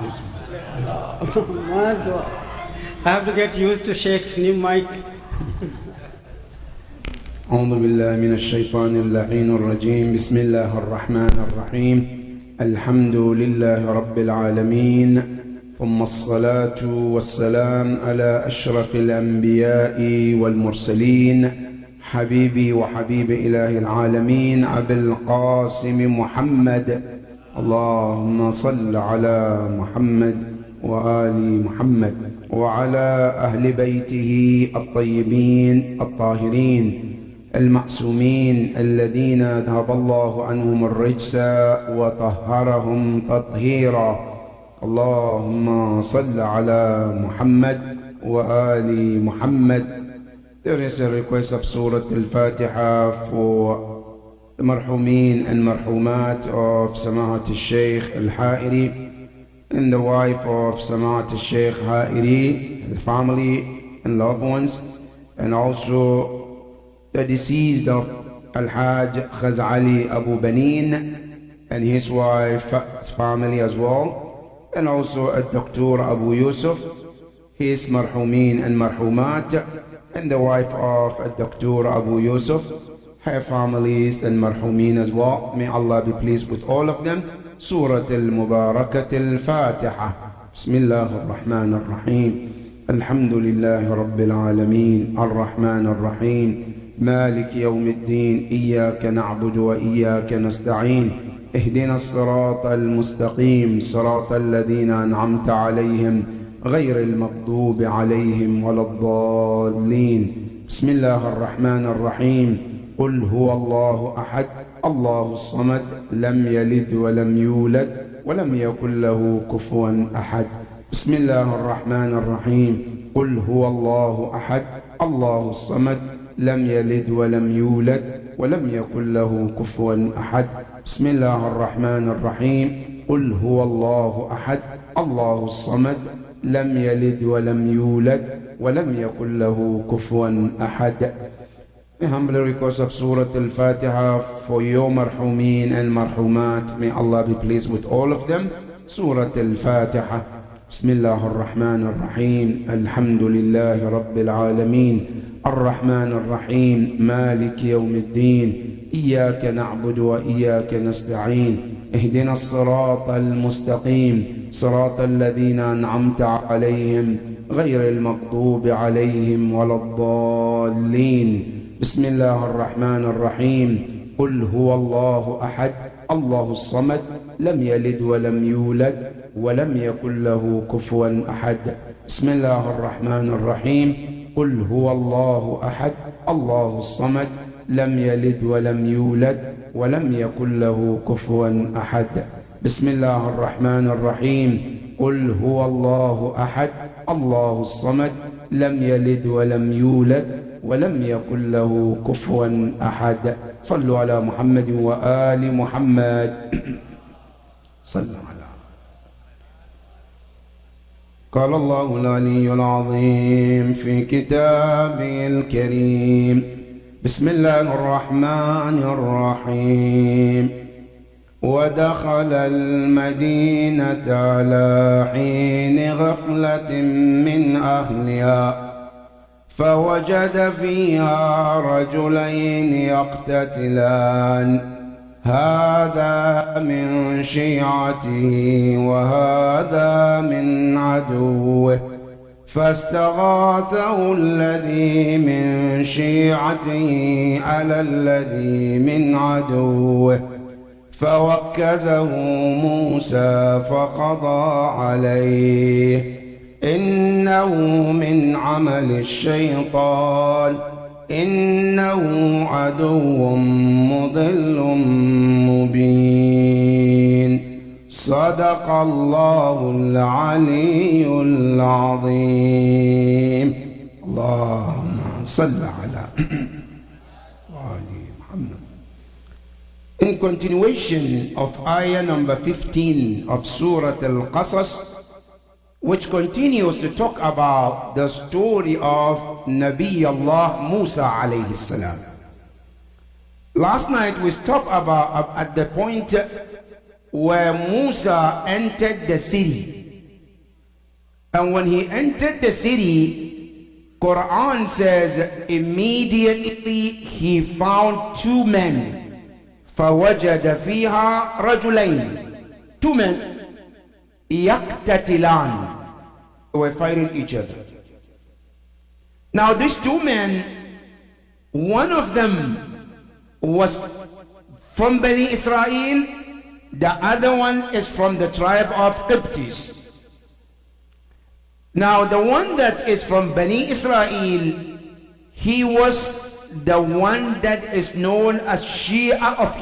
I have to get used to Sheikh's new mic. أعوذ بالله من الشيطان اللعين الرجيم. بسم الله الرحمن الرحيم. الحمد لله رب العالمين، ثم الصلاة والسلام على أشرف الأنبياء والمرسلين، حبيبي وحبيب إله العالمين أبي القاسم محمد. اللهم صل على محمد وآل محمد وعلى أهل بيته الطيبين الطاهرين المعصومين الذين ذهب الله عنهم الرجس وطهرهم تطهيرا. اللهم صل على محمد وآل محمد. There is a request of Surah Al-Fatiha for the marhumin and marhumat of Samahat al-Sheikh al-Ha'iri and the wife of Samahat al-Sheikh Ha'iri, the family and loved ones, and also the deceased of Al-Hajj Khazali Abu Banin and his wife's family as well, and also Dr. Abu Yusuf, his marhumin and marhumat, and the wife of Dr. Abu Yusuf, her families and marhumin as well. May Allah be pleased with all of them. Surah Al-Mubarakat Al-Fatiha. Bismillah ar-Rahman ar-Rahim. Alhamdulillahi Rabbil Alameen. Ar-Rahman ar-Rahim. مالك يوم الدين. إياك نعبد وإياك نستعين. اهدنا الصراط المستقيم صراط الذين أنعمت عليهم غير المغضوب عليهم ولا الضالين. بسم الله الرحمن الرحيم. قل هو الله أحد الله الصمد لم يلد ولم يولد ولم يكن له كفوا أحد. بسم الله الرحمن الرحيم. قل هو الله أحد الله الصمد لم يلد ولم يولد ولم يكن له كفوا أحد. بسم الله الرحمن الرحيم. قل هو الله أحد الله الصمد لم يلد ولم يولد ولم يكن له كفوا أحد. I humbly request of Surah Al-Fatiha for your marhumin and marhumat. May Allah be pleased with all of them. Surah Al-Fatiha. Bismillah ar-Rahman ar-Rahim. Alhamdulillahi Rabbil Alameen. الرحمن الرحيم. مالك يوم الدين. إياك نعبد وإياك نستعين. اهدنا الصراط المستقيم صراط الذين أنعمت عليهم غير المغضوب عليهم ولا الضالين. بسم الله الرحمن الرحيم. قل هو الله أحد الله الصمد لم يلد ولم يولد ولم يكن له كفوا أحد. بسم الله الرحمن الرحيم. قل هو الله أحد الله الصمد لم يلد ولم يولد ولم يكن له كفوا أحد. بسم الله الرحمن الرحيم. قل هو الله أحد الله الصمد لم يلد ولم يولد ولم يكن له كفوا أحد. صلوا على محمد وآل محمد. صلوا على. قال الله العلي العظيم في كتابه الكريم. بسم الله الرحمن الرحيم. ودخل المدينة على حين غفلة من أهلها فوجد فيها رجلين يقتتلان هذا من شيعته وهذا من عدوه فاستغاثه الذي من شيعته على الذي من عدوه فوكزه موسى فقضى عليه إنه من عمل الشيطان إنه عدو مضل مبين. صدق الله العلي العظيم. اللهم صل على محمد. In continuation of ayah number 15 of Surah Al-Qasas, which continues to talk about the story of Nabi Allah Musa alayhi salam. Last night we stopped about at the point where Musa entered the city And when he entered the city, Quran says immediately he found two men. فوجد فيها رجلين. Two men يقتتلان. They were fighting each other. Now these two men, one of them was from Bani Israel, the other one is from the tribe of Qibtis. Now the one that is from Bani Israel, he was the one that is known as Shia of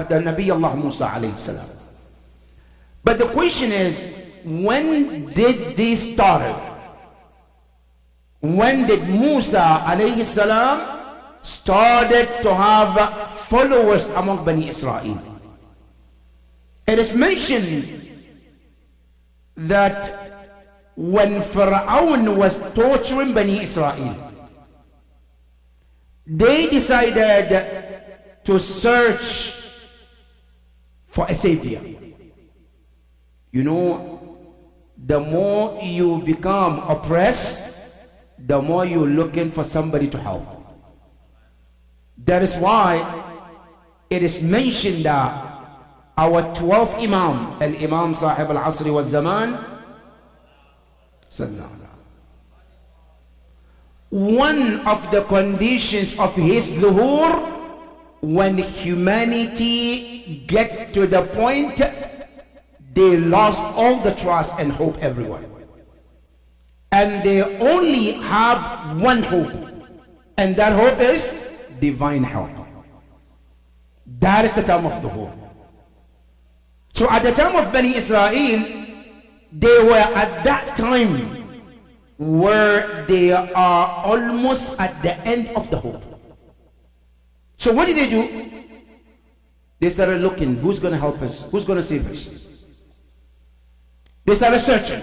the Nabi Allah Musa alayhi salam. But the question is, when did this start? When did Musa alayhi salam started to have followers among Bani Israel? It is mentioned that when Pharaoh was torturing Bani Israel, they decided to search for a savior. You know, the more you become oppressed, the more you're looking for somebody to help. That is why it is mentioned that our 12th Imam, Al-Imam Sahib Al-Asri wa Zaman, one of the conditions of his zuhur, when humanity get to the point they lost all the trust and hope everywhere, and they only have one hope, and that hope is divine help. That is the time of zuhur. So at the time of Bani Israel, they were at that time where they are almost at the end of the hope. So what did they do? They started looking, who's going to help us? Who's going to save us? They started searching.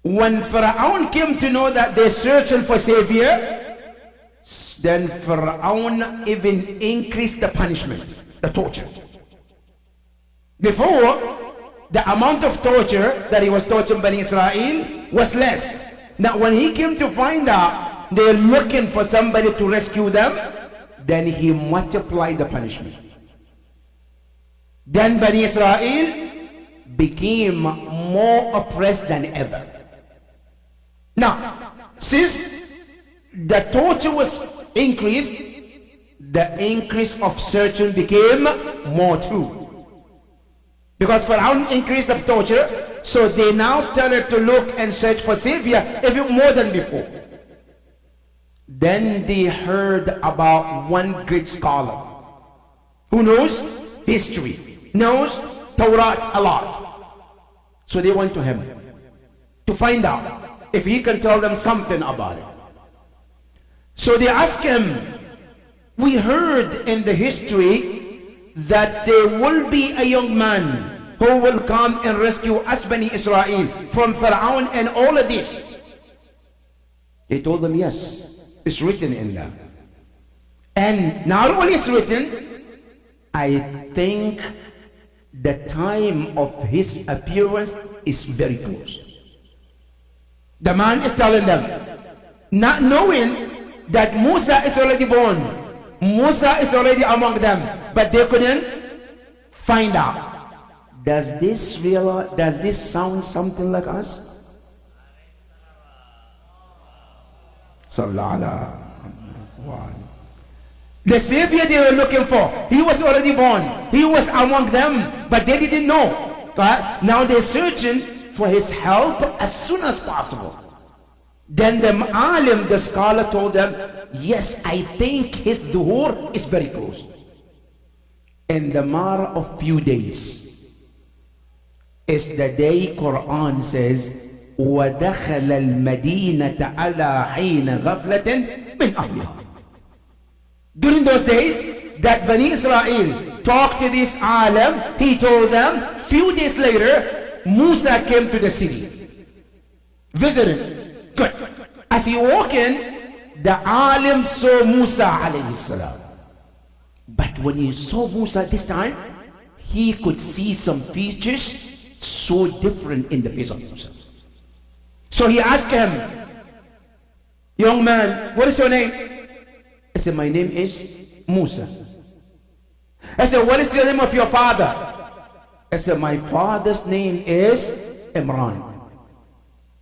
When Pharaoh came to know that they're searching for savior, then Pharaoh even increased the punishment, the torture. Before, the amount of torture that he was torturing Bani Israel was less. Now when he came to find out they're looking for somebody to rescue them, then he multiplied the punishment. Then Bani Israel became more oppressed than ever. Now, since the torture was increased, the increase of searching became more too. Because Pharaoh increased the torture, so they now started to look and search for savior even more than before. Then they heard about one great scholar who knows history, knows Torah a lot. So they went to him to find out if he can tell them something about it. So they asked him, we heard in the history that there will be a young man who will come and rescue us Bani Israel from Pharaoh and all of this. He told them, yes, it's written in there. And not only it's written, I think the time of his appearance is very close. The man is telling them, not knowing that Musa is already born, Musa is already among them, but they couldn't find out. Does this sound something like us? The savior they were looking for, he was already born, he was among them, but they didn't know. Now they're searching for his help as soon as possible. Then the alim, the scholar, told them, yes, I think his duhur is very close. In the matter of few days is the day Quran says, وَدَخَلَ الْمَدِينَةَ عَلَى حِينَ غَفْلَةٍ مِنْ أَهْلِهَا. During those days that Bani Israel talked to this alim, he told them, few days later, Musa came to the city, visited. Good. As he walked in, the alim saw Musa alayhi salam. But when he saw Musa this time, he could see some features so different in the face of Musa. So he asked him, young man, what is your name? He said, my name is Musa. I said, what is the name of your father? I said, my father's name is Imran.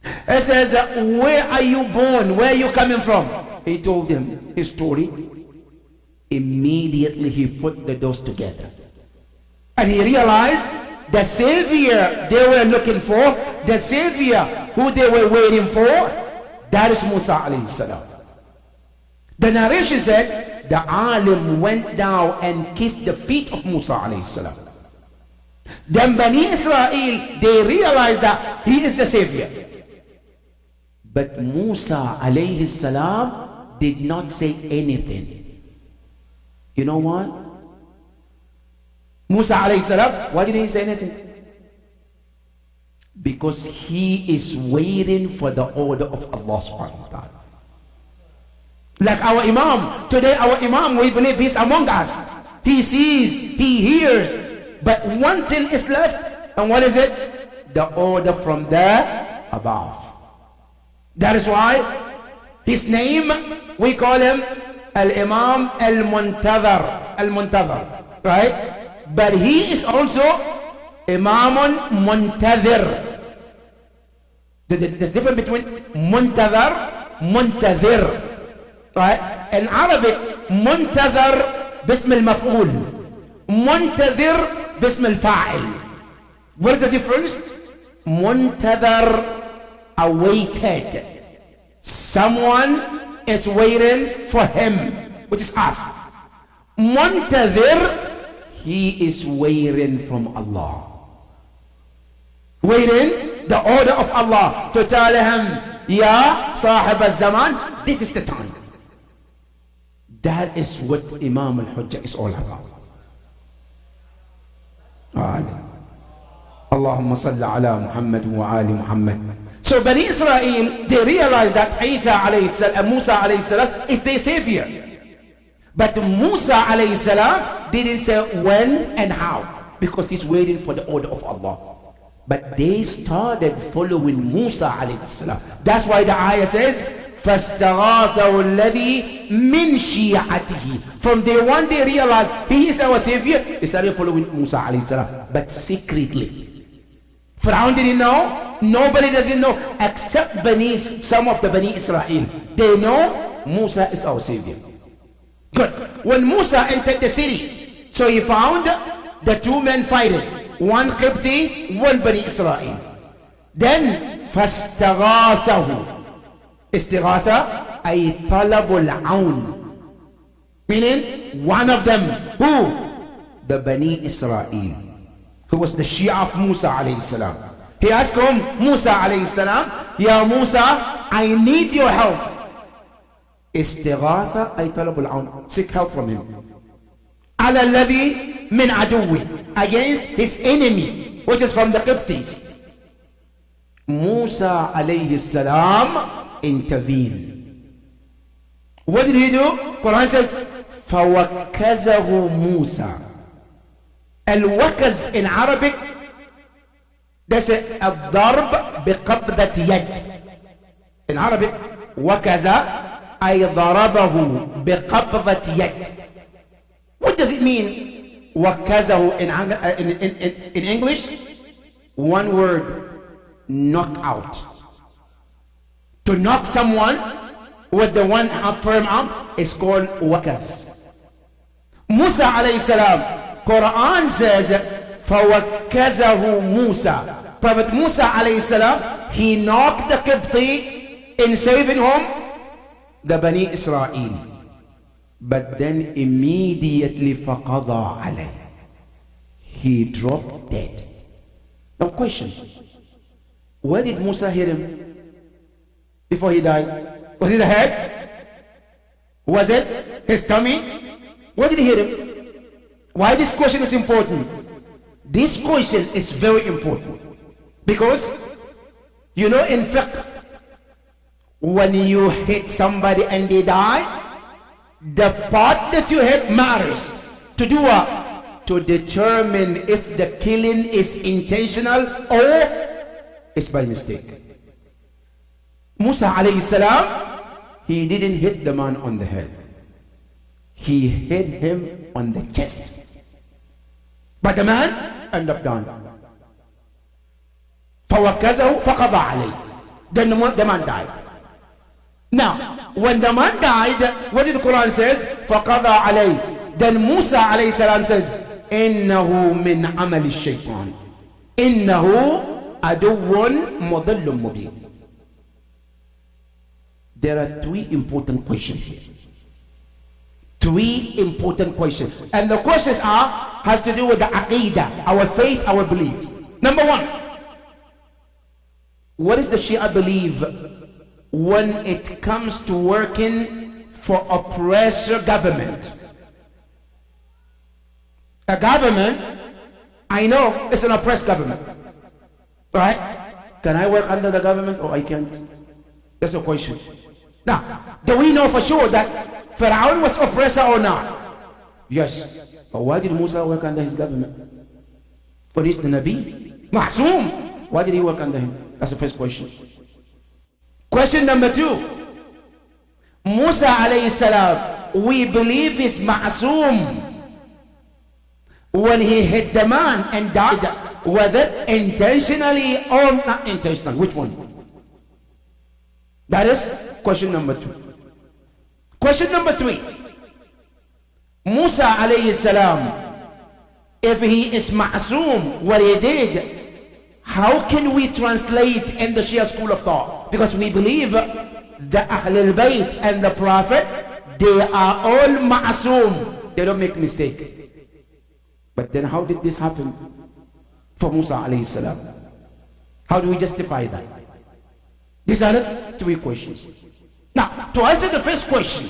He says, where are you born? Where are you coming from? He told him his story. Immediately he put the dots together. And he realized the savior they were looking for, the savior who they were waiting for, that is Musa alayhi salam. The narration said, the alim went down and kissed the feet of Musa alayhi salam. Then Bani Israel, they realized that he is the savior. But Musa alayhi salam did not say anything. You know what? Musa alayhi salam, why didn't he say anything? Because he is waiting for the order of Allah subhanahu wa ta'ala. Like our Imam, today our Imam, we believe he's among us. He sees, he hears, but one thing is left, and what is it? The order from there above. That is why his name, we call him Al-Imam Al-Muntadhar. Al-Muntadhar, right? But he is also Imamun Muntadhir. There's difference between Muntadhar, Muntadhir, right? In Arabic, Muntadhar bism al-maf'ul, Muntadhir bism al-fa'il. What is the difference? Muntadhar, awaited. Someone is waiting for him, which is us. Muntadhir, he is waiting from Allah. Waiting the order of Allah to tell him, Ya Sahib al-Zaman, this is the time. That is what Imam al-Hujjah is all about. Allahumma salli ala Muhammad wa ali Muhammad. So Bani Israel, they realized that Isa alayhi salam, Musa alayhi salam is their savior. But Musa alayhi salam didn't say when and how, because he's waiting for the order of Allah. But they started following Musa alayhi salam. That's why the ayah says, فَاسْتَغَاثَهُ الَّذِي مِنْ شِيَعَتِهِ. From day one they realized he is our savior. They started following Musa alayhi salam, but secretly. Fir'aun didn't know, nobody doesn't know except some of the Bani Israel. They know Musa is our savior. Good. When Musa entered the city, so he found the two men fighting, one Qibti, one Bani Israel. Then فَاسْتَغَاثَهُ. Istighatha ay talabul aun, meaning one of them, who? The Bani Israel, who was the Shia of Musa alayhi salam. He asked him, Musa alayhi salam, Ya Musa, I need your help. Istighatha ay talabul aun, seek help from him. Ala alladhi min aduwi, against his enemy, which is from the Qibtis. Musa alayhi salam intervened. What did he do? Quran says, فَوَكَّزَهُ Musa. Al-wakaz in Arabic, that's a darb biqabdat yad. In Arabic, wakaza ay darabahu biqabdat yad. What does it mean? Wakazahu in English? One word, knock out. To knock someone with the one firm arm is called wakaz. Musa alayhi salam, Quran says, فَوَكَّزَهُ Musa. Prophet Musa alayhi salam, he knocked the Qibti in saving whom? The Bani Israel. But then immediately فَقَضَى عَلَيْهِ, he dropped dead. Now question, where did Musa hit him before he died? Was it the head? Was it his tummy? Where did he hit him? Why this question is important? This question is very important because, you know, in fiqh, when you hit somebody and they die, the part that you hit matters. To do what? To determine if the killing is intentional or is by mistake. Musa alayhi salam, he didn't hit the man on the head. He hit him on the chest. But the man ended up dying. فَوَكَّزَهُ فَقَضَى عَلَيْهِ. Then the man died. Now, when the man died, what did the Quran says? فَقَضَى عَلَيْهِ. Then Musa alayhi salam says, إِنَّهُ مِنْ عَمَلِ الشَّيْطَانِ إِنَّهُ عَدُوٌ مُضِلٌّ مُبِينٌ. There are three important questions here. Three important questions. And the questions has to do with the aqidah, our faith, our belief. Number one, what does the Shia believe when it comes to working for oppressor government? A government, I know it's an oppressed government. Right? Can I work under the government or I can't? That's a question. Now, do we know for sure that Pharaoh was oppressor or not? Yes. But why did Musa work under his government? For this, the Nabi, Ma'soom, why did he work under him? That's the first question. Question number two. Musa alayhi salam, we believe is Ma'soom when he hit the man and died, whether intentionally or not intentionally. Which one? That is question number two. Question number three. Musa alayhi salam, if he is ma'soom, what he did, how can we translate in the Shia school of thought? Because we believe the Ahlul Bayt and the Prophet, they are all ma'soom. They don't make mistake. But then how did this happen for Musa alayhi salam? How do we justify that? These are the three questions. Now, to answer the first question,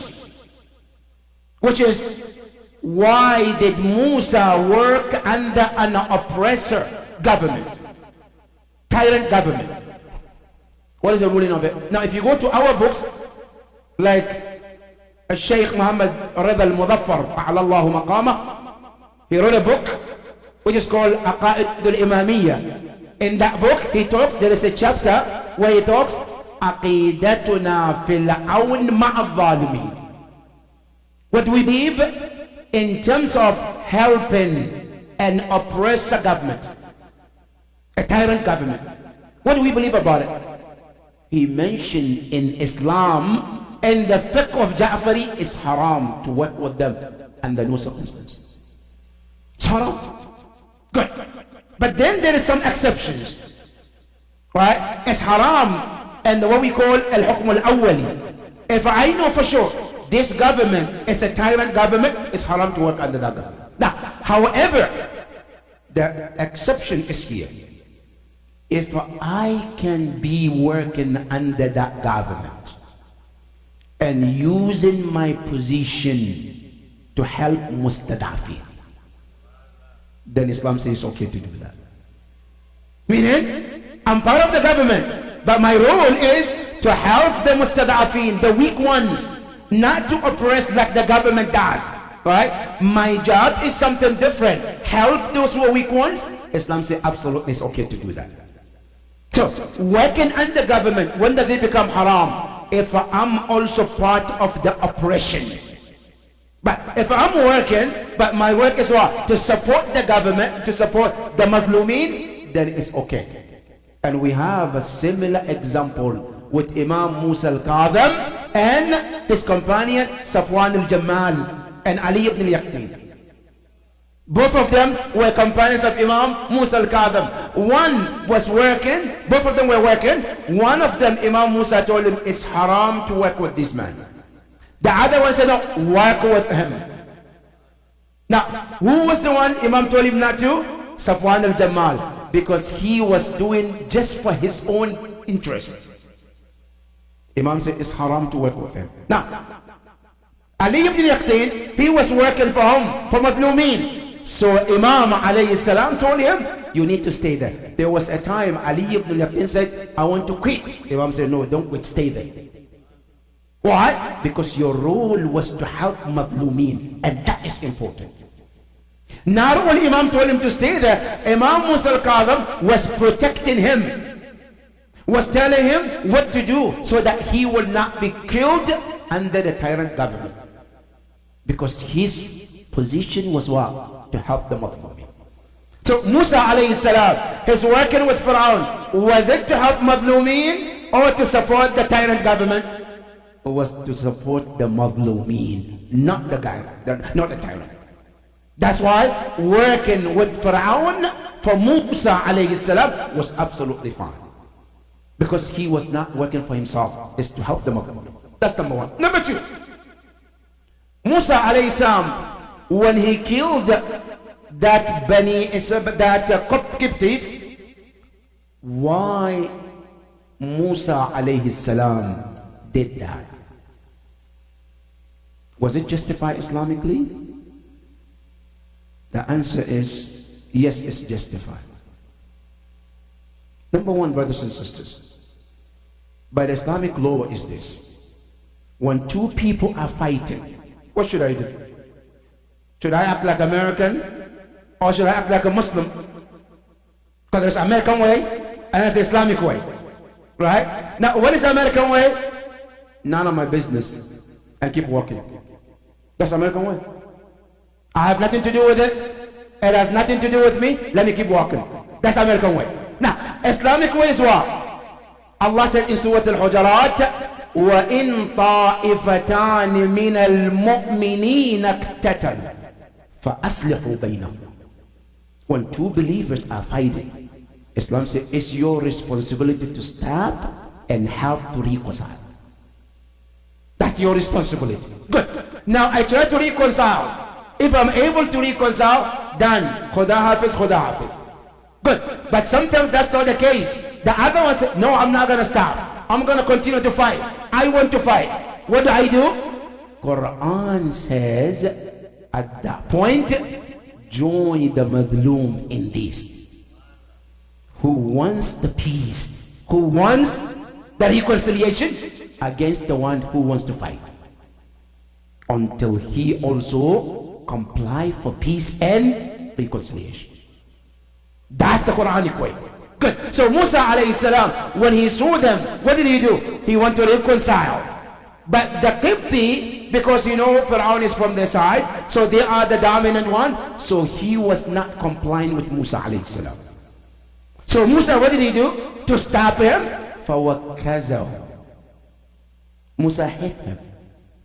which is, why did Musa work under an oppressor government? Tyrant government. What is the ruling of it? Now, if you go to our books, like Sheikh Muhammad Rida al-Mudaffar, A'la Allahu maqamah, he wrote a book which is called Aqaid al-Imamiyya. In that book, he talks, there is a chapter where he talks, Aqidatuna fil awn ma'al-zalimin. What we believe in terms of helping an oppressor government, a tyrant government. What do we believe about it? He mentioned in Islam and the fiqh of Ja'fari is haram to work with them under no circumstances. It's haram. Good. But then there is some exceptions. Right? It's haram and what we call al-hukm al-awwali. If I know for sure this government is a tyrant government, it's haram to work under that government. Now, however, the exception is here. If I can be working under that government and using my position to help mustadafin, then Islam says it's okay to do that. Meaning, I'm part of the government, but my role is to help the mustadafin, the weak ones, not to oppress like the government does. Right? My job is something different. Help those who are weak ones. Islam says absolutely it's okay to do that. So, working under government, when does it become haram? If I'm also part of the oppression. But if I'm working, but my work is what? To support the government, to support the Mazlumin, then it's okay. And we have a similar example with Imam Musa al-Kadhim and his companion Safwan al-Jamal and Ali ibn al-Yaqtin. Both of them were companions of Imam Musa al-Kadhim. One was working, both of them were working. One of them, Imam Musa told him, it's haram to work with this man. The other one said, no, work with him. Now, who was the one Imam told him not to? Safwan al-Jamal. Because he was doing just for his own interest. Imam said, it's haram to work with him. Now, Ali ibn Yaqtin, he was working for him, for Madlumin. So Imam alayhi salam told him, you need to stay there. There was a time Ali ibn Yaqtin said, I want to quit. Imam said, no, don't quit, stay there. Why? Because your role was to help Madlumin, and that is important. Not only Imam told him to stay there, Imam Musa al-Kadhim was protecting him. was telling him what to do so that he will not be killed under the tyrant government. Because his position was what? To help the Muslims. So Musa alayhi salam is working with Fir'aun. Was it to help Mazlumin or to support the tyrant government? It was to support the Mazlumin, not the guy, not the tyrant. That's why working with Fir'aun for Musa alayhi salam was absolutely fine. Because he was not working for himself, it's to help the Muslims. That's number one. Number two, Musa alayhi salam, when he killed that Copts, why Musa alayhi salam did that? Was it justified Islamically? The answer is yes, it's justified. Number one, brothers and sisters, by the Islamic law is this: when two people are fighting, what should I do? Should I act like American or should I act like a Muslim? Because there's American way and there's the Islamic way, right? Now, what is the American way? None of my business, and keep walking. That's the American way. I have nothing to do with it. It has nothing to do with me. Let me keep walking. That's the American way. Now, Islamic way is what? Allah said in Surah Al-Hujarat, وَإِن طَائِفَتَانِ مِنَ الْمُؤْمِنِينَ اقْتَتَلُوا فَأَصْلِحُوا بَيْنَهُمْ. When two believers are fighting, Islam says it's your responsibility to stop and help to reconcile. That's your responsibility. Good. Now I try to reconcile. If I'm able to reconcile, done. Khuda Hafiz, Khuda Hafiz. Good. But sometimes that's not the case. The other one said, no, I'm not going to stop. I'm going to continue to fight. I want to fight. What do? Quran says at that point, join the Madloom in this. Who wants the peace? Who wants the reconciliation? Against the one who wants to fight. Until he also comply for peace and reconciliation. That's the Quranic way. Good. So Musa alayhi salam, when he saw them, what did he do? He wanted to reconcile. But the Qibti, because Fir'aun is from their side, so they are the dominant one, so he was not complying with Musa alayhi salam. So Musa, what did he do? To stop him, فَوَكَّزَهُ. Musa hit him.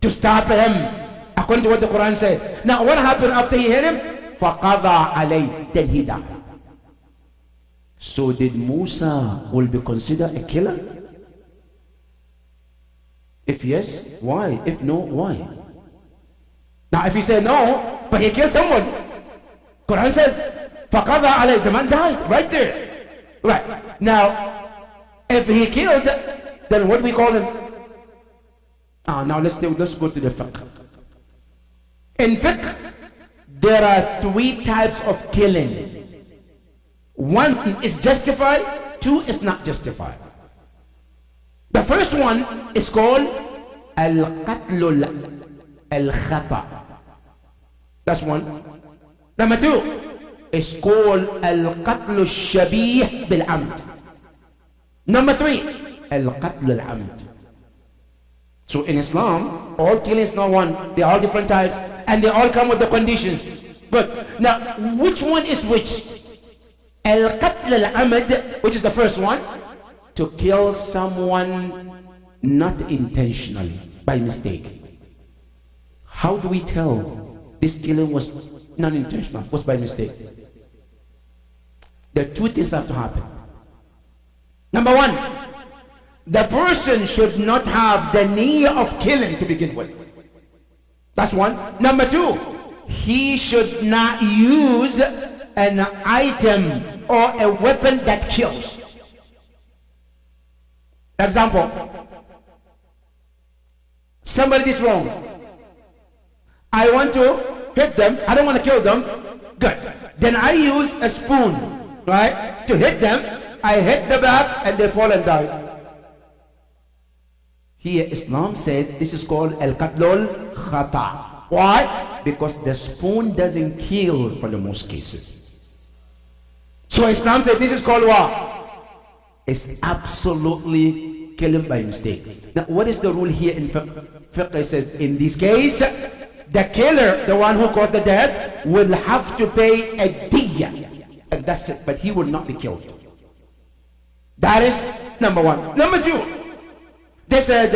To stop him, according to what the Quran says. Now what happened after he hit him? فَقَضَى عَلَيْهِ. Then he died. So did Musa will be considered a killer? If yes, why? If no, why? Now if he said no, but he killed someone, Quran says فَقَضَى عَلَيْهِ. The man died right there. Right. Now if he killed, then what do we call him? Now let's go to the fiqh. In fiqh, there are three types of killing. One is justified, two is not justified. The first one is called al-qatl al-khata. That's one. Number two is called al-qatl al-shabih bil-amd. Number three, al-qatl al-amd. So in Islam, all killings is not one. They are all different types and they all come with the conditions. Good. Now, which one is which? Al-Qatl al-Amad, which is the first one, to kill someone not intentionally, by mistake. How do we tell this killing was non-intentional, was by mistake? The two things have to happen. Number one, the person should not have the niyyah of killing to begin with. That's one. Number two, he should not use an item or a weapon that kills. Example, somebody did wrong. I want to hit them. I don't want to kill them. Good. Then I use a spoon, right, to hit them. I hit the back and they fall and die. Here Islam said this is called al-qatlul khata. Why? Because the spoon doesn't kill for the most cases. So Islam said this is called what? is absolutely killing by mistake. Now, what is the rule here in fiqh? Fiqh says, in this case, the killer, the one who caused the death, will have to pay a diya. And that's it, but he will not be killed. That is number one. Number two, they said,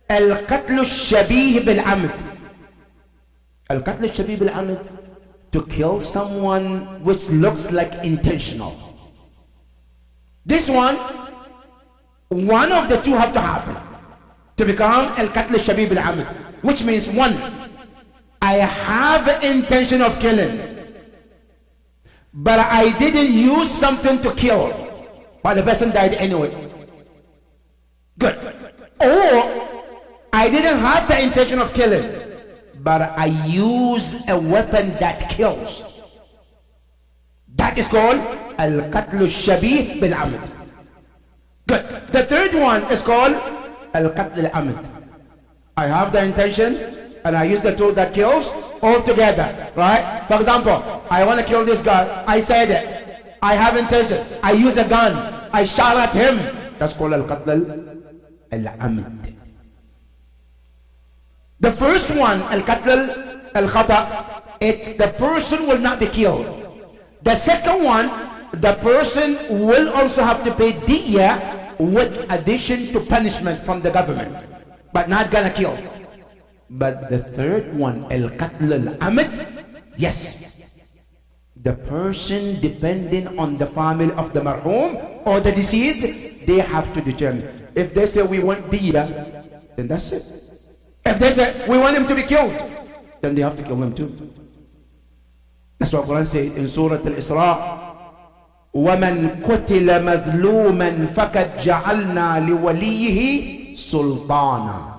al-qatl al-shabih bil-amd. Al-qatl al-shabih bil-amd, to kill someone which looks like intentional. This one of the two have to happen to become al-qatl al-shabih bil-amd, which means one, I have intention of killing, but I didn't use something to kill, but the person died anyway. Good. Or I didn't have the intention of killing, but I use a weapon that kills. That is called al-qatl al-shabih bil-amd. Good. The third one is called al-qatl al-amd. I have the intention and I use the tool that kills all together, right? For example, I want to kill this guy. I said it. I have intention. I use a gun. I shot at him. That's called al-qatl al-amd. The first one, al-qatl al-khata, the person will not be killed. The second one, the person will also have to pay diya with addition to punishment from the government, but not gonna kill. But the third one, al-qatl al-amd, yes, the person depending on the family of the marhum or the deceased, they have to determine. If they say we want diya, then that's it. If they say we want him to be killed, then they have to kill him too. That's what Quran says in Surah Al-Isra. وَمَنْ قُتِلَ مَظْلُومًا فَقَدْ جَعَلْنَا لِوَلِيِّهِ سُلْطَانًا.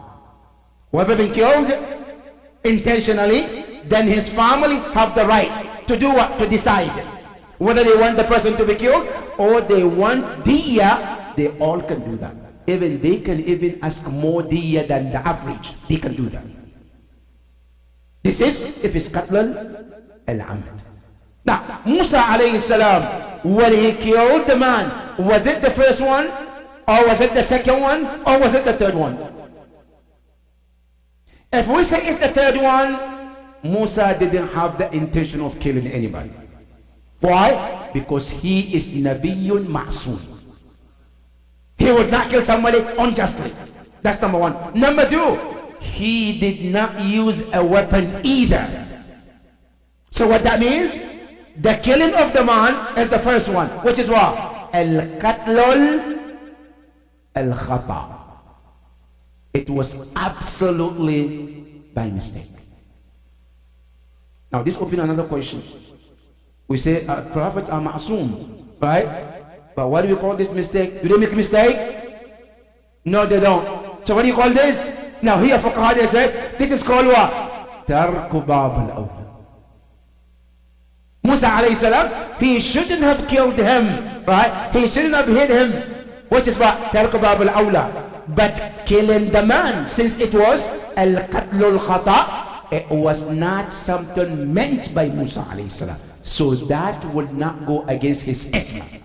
Whoever been killed intentionally, then his family have the right to do what? To decide whether they want the person to be killed or they want diya. They all can do that. Even they can even ask more diya than the average. They can do that. This is if it's qatl al-amd. Now, Musa alayhi salam, when he killed the man, was it the first one, or was it the second one, or was it the third one? If we say it's the third one, Musa didn't have the intention of killing anybody. Why? Because he is Nabiyyun Ma'soom. He would not kill somebody unjustly. That's number one. Number two, he did not use a weapon either. So what that means, the killing of the man is the first one, which is what? Al-Qatlul Al-Khata. It was absolutely by mistake. Now this opens another question. We say prophets are ma'soom, right? But what do you call this mistake? Do they make a mistake? No, they don't. So what do you call this? Now here fuqaha they say this is called what? Tarku bab al-awla. Musa alayhi salam, he shouldn't have killed him, right? He shouldn't have hit him, which is what? Tarku bab al-awla. But killing the man, since it was al-qatlul khata, it was not something meant by Musa alayhi salam. So that would not go against his isma.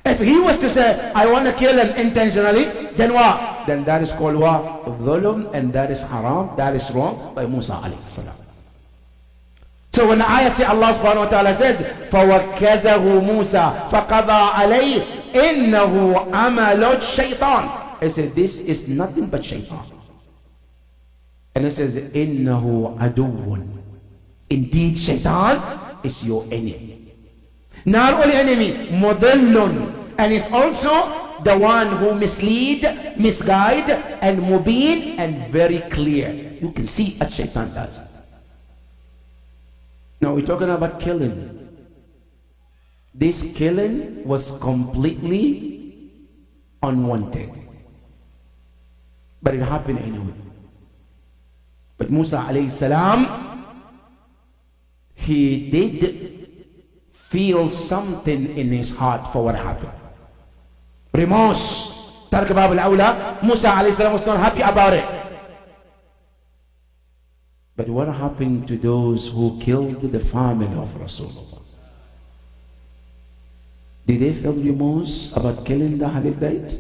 If he was to say, I want to kill him intentionally, then what? Then that is called what? Dhulm, and that is haram, that is wrong by Musa alayhi salam. So when the ayah say, Allah subhanahu wa ta'ala says, فَوَكَّزَهُ مُوسَى فَقَضَى عَلَيْهِ إِنَّهُ عَمَلُ الشَّيْطَانِ. It says, this is nothing but shaitan. And it says, إِنَّهُ عَدُوٌ. Indeed, shaitan is your enemy. Not only enemy, mudillun, and is also the one who mislead, misguide, and mubin, and very clear. You can see what shaitan does. Now we're talking about killing. This killing was completely unwanted, but it happened anyway. But Musa alayhi salam, he did feel something in his heart for what happened. Remorse. Tark bab al-awla. Musa alayhi salam was not happy about it. But what happened to those who killed the family of Rasulullah? Did they feel remorse about killing the Ahlul Bayt?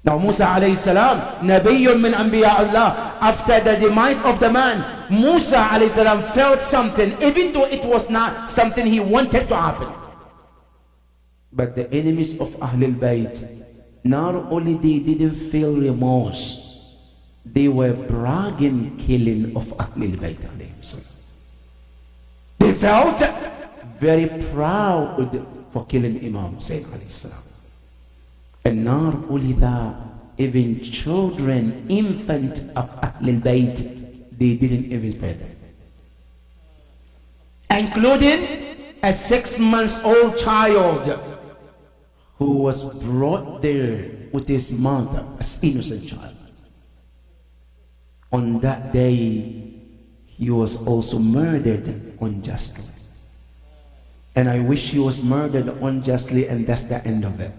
Now Musa alayhi salam, Nabiyyun min Anbiya Allah, after the demise of the man, Musa alayhi salam felt something, even though it was not something he wanted to happen. But the enemies of Ahlul Bayt, not only they didn't feel remorse, they were bragging killing of Ahlul Bayt alayhi salam. They felt very proud for killing Imam Hussein alayhi salam. And not only that, even children, infant of Ahlul Bayt, they didn't even spare them. Including a 6-month-old child who was brought there with his mother, as innocent child. On that day, he was also murdered unjustly. And I wish he was murdered unjustly and that's the end of it.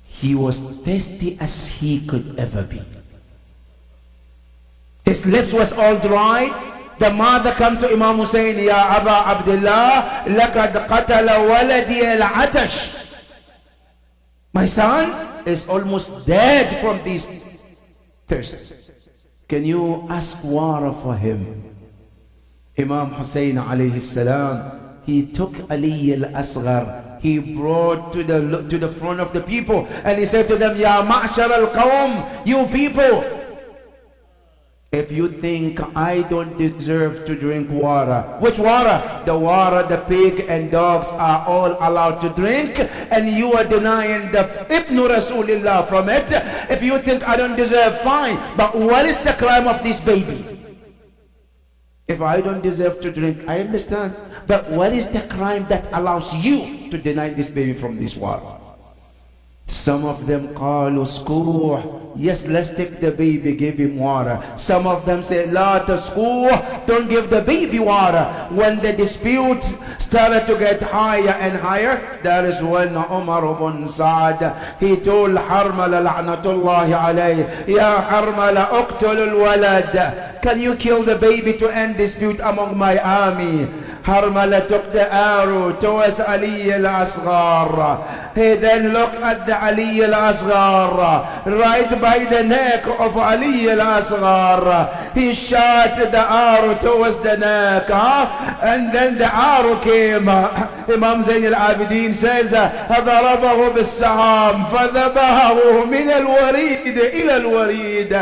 He was thirsty as he could ever be. His lips was all dry. The mother comes to Imam Hussein, Ya Aba Abdullah, لَقَدْ قَتَلَ وَلَدِيَ الْعَتَشِ. My son is almost dead from this thirst. Can you ask water for him? Imam Hussein alayhi salam, he took Ali al-Asghar, he brought to the front of the people, and he said to them, Ya ma'shar al-qawm, you people, if you think I don't deserve to drink water, which water? The water the pig and dogs are all allowed to drink, and you are denying the Ibn Rasulillah from it. If you think I don't deserve, fine, but what is the crime of this baby? If I don't deserve to drink, I understand. But what is the crime that allows you to deny this baby from this water? Some of them call uskuh. Yes, let's take the baby, give him water. Some of them say, La taskuh, don't give the baby water. When the dispute started to get higher and higher, that is when Umar ibn Sa'd, he told Harmala la'natullahi alayhi, Ya Harmala uqtul al-walad, can you kill the baby to end dispute among my army? Harmala took the arrow towards Ali al-Asghar. He then looked at the Ali al-Asghar, right by the neck of Ali al-Asghar. He shot the arrow towards the neck, and then the arrow came. Imam Zayn al-Abidin says, ضربه بالسهام فذبحه من الوريد إلى الوريد.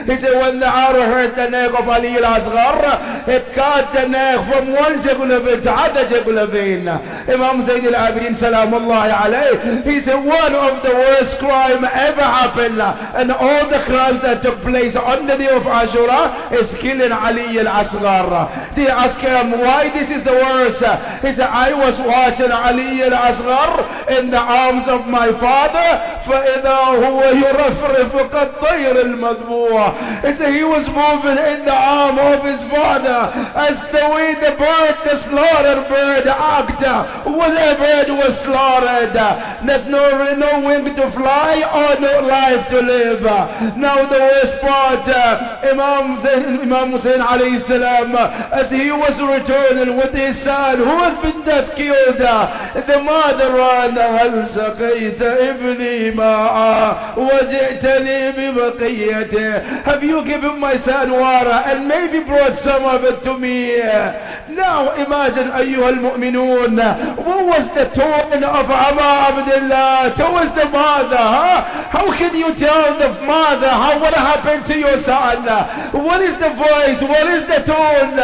He said when the arrow hurt the neck of Ali al-Asghar, it cut the neck from one jugular vein to other jugular vein. Imam Zayn al-Abidin salamullahi alayhi, he said one of the worst crime ever happened, and all the crimes that took place on the day of Ashura is killing Ali al-Asghar. They asked him why this is the worst. He said, I was watching Ali al-Asghar in the arms of my father, فَإِذَا هُوَ يُرَفْرِفُ كَالطَّيْرِ الْمَذْبُوحِ. He said he was moving in the arm of his father as the way the bird, the slaughtered bird act when a bird was slaughtered. There's no wing to fly or no life to live. Now the worst part, Imam Hussein alayhi salam, as he was returning with his son who has been just killed, the mother ran, هل سقيت ابني ماء وجئتني ببقيته. Have you given my son water and maybe brought some of it to me? Now imagine, أيها المؤمنون, what was the tone of Aba Abdullah towards the mother? How can you tell the mother what happened to your son? What is the voice? What is the tone?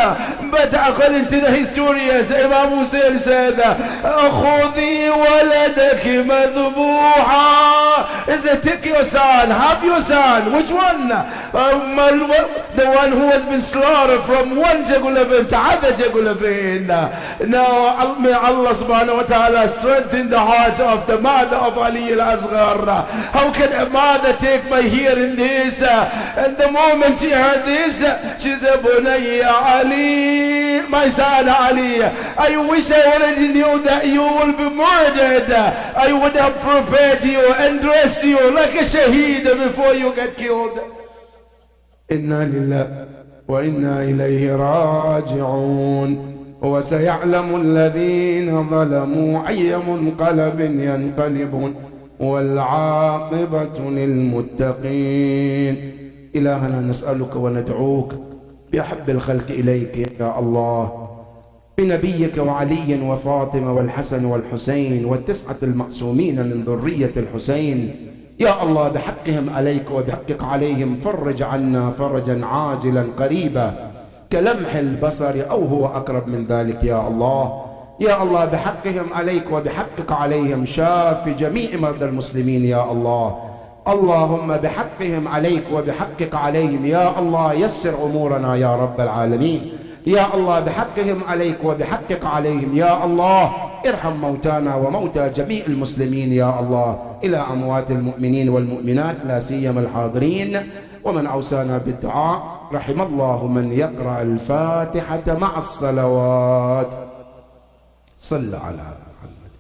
But according to the historians, Imam Hussein said, خذي ولدك مذبوحا. Is it take your son, have your son? Which one? The one who has been slaughtered from one jugular vein to other jugular vein. Now may Allah subhanahu wa ta'ala strengthen the heart of the mother of Ali al-Asghar. How can a mother take my hearing this? And the moment she heard this, she said, Bunayya Ali, my son Ali, I wish I already knew that you will be murdered. I would have prepared you and dressed you like a shaheed before you get killed. Inna lillahi wa inna ilayhi raji'un. وسيعلم الذين ظلموا أي منقلب ينقلبون والعاقبة للمتقين. إلهنا نسألك وندعوك بأحب الخلق إليك يا الله، بنبيك وعلي وفاطمة والحسن والحسين والتسعة المعصومين من ذرية الحسين يا الله، بحقهم عليك وبحقك عليهم، فرج عنا فرجا عاجلا قريبا كلمح البصر أو هو أقرب من ذلك يا الله. يا الله بحقهم عليك وبحقك عليهم، شاف جميع مرضى المسلمين يا الله. اللهم بحقهم عليك وبحقك عليهم يا الله، يسر أمورنا يا رب العالمين. يا الله بحقهم عليك وبحقك عليهم يا الله، ارحم موتانا وموتى جميع المسلمين يا الله، إلى أموات المؤمنين والمؤمنات لا سيما الحاضرين. ومن أوصانا بالدعاء رحم الله من يقرأ الفاتحة مع الصلوات. صل على محمد.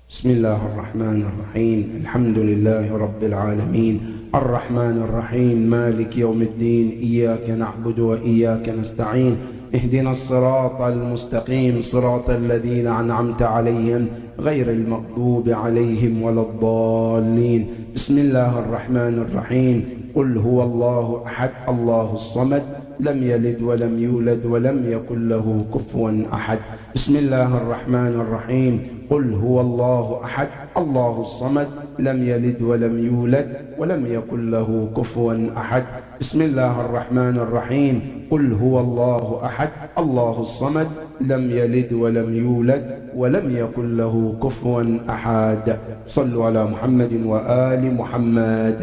بسم الله الرحمن الرحيم. الحمد لله رب العالمين الرحمن الرحيم مالك يوم الدين، إياك نعبد وإياك نستعين، اهدنا الصراط المستقيم صراط الذين أنعمت عليهم غير المغضوب عليهم ولا الضالين. بسم الله الرحمن الرحيم. قل هو الله أحد الله الصمد لم يلد ولم يولد ولم يكن له كفوا أحد. بسم الله الرحمن الرحيم. قل هو الله أحد الله الصمد لم يلد ولم يولد ولم يكن له كفوا أحد. بسم الله الرحمن الرحيم. قل هو الله أحد الله الصمد لم يلد ولم يولد ولم يكن له كفوا أحد. صلوا على محمد وآل محمد.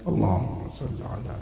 اللهم صل على